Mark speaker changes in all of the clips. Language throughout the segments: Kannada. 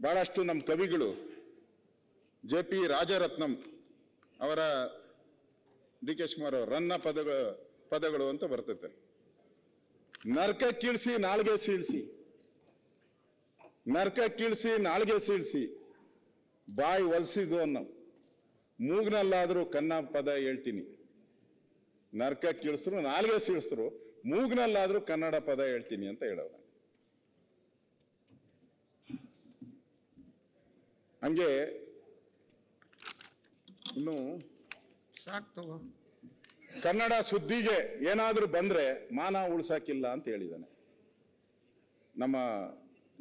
Speaker 1: ಬಹಳಷ್ಟು ನಮ್ಮ ಕವಿಗಳು JP ರಾಜರತ್ನಂ ಅವರ DK ಶಿವಕುಮಾರ್ ಅವರ ರನ್ನ ಪದಗಳು ಅಂತ ಬರ್ತೈತೆ. ನರಕ ಕೀಳ್ಸಿ ನಾಲ್ಗೆ ಸೀಳ್ಸಿ, ನರಕ ಕೀಳ್ಸಿ ನಾಲ್ಗೆ ಸೀಳ್ಸಿ, ಬಾಯಿ ಒಲಿಸಿದು ಅನ್ನೋ ಮೂಗ್ನಲ್ಲಾದ್ರೂ ಕನ್ನ ಪದ ಹೇಳ್ತೀನಿ. ನರಕ ಕೀಳಿಸಿದ್ರು ನಾಲ್ಗೆ ಸೀಳಿಸಿದ್ರು ಮೂಗ್ನಲ್ಲಾದ್ರೂ ಕನ್ನಡ ಪದ ಹೇಳ್ತೀನಿ ಅಂತ ಹೇಳೋಣ. ಹಂಗೆ ಇನ್ನು
Speaker 2: ಸಾಕ್ತವ
Speaker 1: ಕನ್ನಡ ಸುದ್ದಿಗೆ ಏನಾದ್ರೂ ಬಂದ್ರೆ ಮಾನ ಉಳ್ಸಾಕಿಲ್ಲ ಅಂತ ಹೇಳಿದ್ದಾನೆ ನಮ್ಮ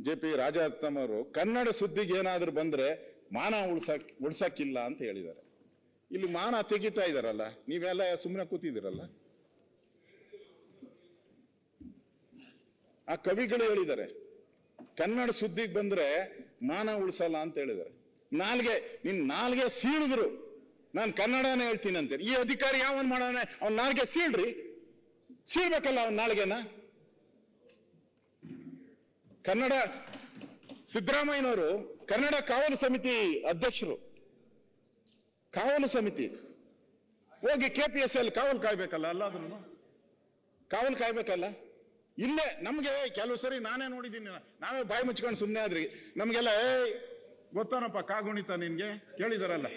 Speaker 1: JP ರಾಜರತ್ನಂ ಅವರು. ಕನ್ನಡ ಸುದ್ದಿಗೆ ಏನಾದ್ರೂ ಬಂದ್ರೆ ಮಾನ ಉಳ್ಸಕ್ಕಿಲ್ಲ ಅಂತ ಹೇಳಿದ್ದಾರೆ. ಇಲ್ಲಿ ಮಾನ ತೆಗಿತಾ ಇದಾರಲ್ಲ, ನೀವೆಲ್ಲ ಸುಮ್ಮನೆ ಕೂತಿದ್ದೀರಲ್ಲ. ಆ ಕವಿಗಳು ಹೇಳಿದ್ದಾರೆ ಕನ್ನಡ ಸುದ್ದಿಗೆ ಬಂದ್ರೆ ಮಾನ ಉಳಿಸಲ್ಲ ಅಂತ ಹೇಳಿದ್ದಾರೆ. ನಿನ್ ನಾಲ್ಗೆ ಸೀಳಿದ್ರು ನಾನು ಕನ್ನಡನೇ ಹೇಳ್ತೀನಿ ಅಂತೇಳಿ. ಈ ಅಧಿಕಾರಿ ಯಾವನ್ ಮಾಡೋಣ, ಅವ್ನ ನಾಲ್ಗೆ ಸೀಳ್ಬೇಕಲ್ಲ ಅವನ ನಾಲ್ಗೆನ. ಕನ್ನಡ ಸಿದ್ದರಾಮಯ್ಯನವರು ಕನ್ನಡ ಕಾವಲು ಸಮಿತಿ ಅಧ್ಯಕ್ಷರು. ಕಾವಲು ಸಮಿತಿ ಹೋಗಿ KPSL ಕಾವಲು ಕಾಯ್ಬೇಕಲ್ಲ, ಅಲ್ಲ ಅದನ್ನು ಕಾವಲು ಕಾಯ್ಬೇಕಲ್ಲ. ಇಲ್ಲೇ ನಮ್ಗೆ ಕೆಲವು ಸರಿ ನಾನೇ ನೋಡಿದ್ದೀನಿ, ನಾವೇ ಬಾಯಿ ಮುಚ್ಕೊಂಡು ಸುಮ್ಮನೆ ಆದ್ರಿ. ನಮ್ಗೆಲ್ಲ ಗೊತ್ತಾನಪ್ಪ ಕಾಗುಣಿತ ನಿನ್ಗೆ ಕೇಳಿದಾರಲ್ಲ,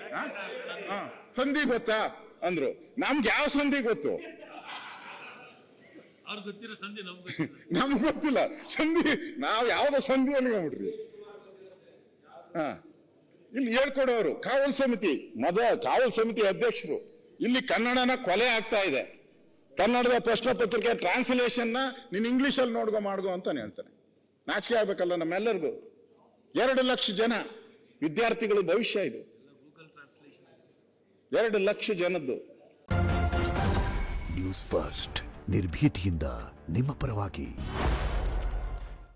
Speaker 1: ಸಂಧಿ ಗೊತ್ತಾ ಅಂದ್ರು. ನಮ್ಗೆ ಯಾವ ಸಂಧಿ ಗೊತ್ತು? ನಮ್ಗೆ ಗೊತ್ತಿಲ್ಲ ಸಂಧಿ. ನಾವ್ ಯಾವ್ದೋ ಸಂಧಿ ಅನ್ಕೊಂಡ್ಬಿಟ್ರಿ. ಇಲ್ಲಿ ಹೇಳ್ಕೊಡೋರು ಕಾವಲು ಸಮಿತಿ ಕಾವಲು ಸಮಿತಿ ಅಧ್ಯಕ್ಷರು. ಇಲ್ಲಿ ಕನ್ನಡನ ಕೊಲೆ ಆಗ್ತಾ ಇದೆ. ಕನ್ನಡದ ಪ್ರಶ್ನೆ ಪತ್ರಿಕೆ ಟ್ರಾನ್ಸ್ಲೇಷನ್ ನೀನ್ ಇಂಗ್ಲಿಷ್ ಅಲ್ಲಿ ಮಾಡ್ಗೋ ಅಂತಾನೆ ಹೇಳ್ತಾನೆ. ನಾಚಿಕೆ ಆಗ್ಬೇಕಲ್ಲ ನಮ್ಮೆಲ್ಲರಿಗೂ. 2 ಲಕ್ಷ ಜನ ವಿದ್ಯಾರ್ಥಿಗಳ ಭವಿಷ್ಯ ಇದು. 2 ಲಕ್ಷ ಜನದ್ದು.
Speaker 3: ನ್ಯೂಸ್ ಫಸ್ಟ್ ನಿರ್ಭೀತಿಯಿಂದ ನಿಮ್ಮ ಪರವಾಗಿ.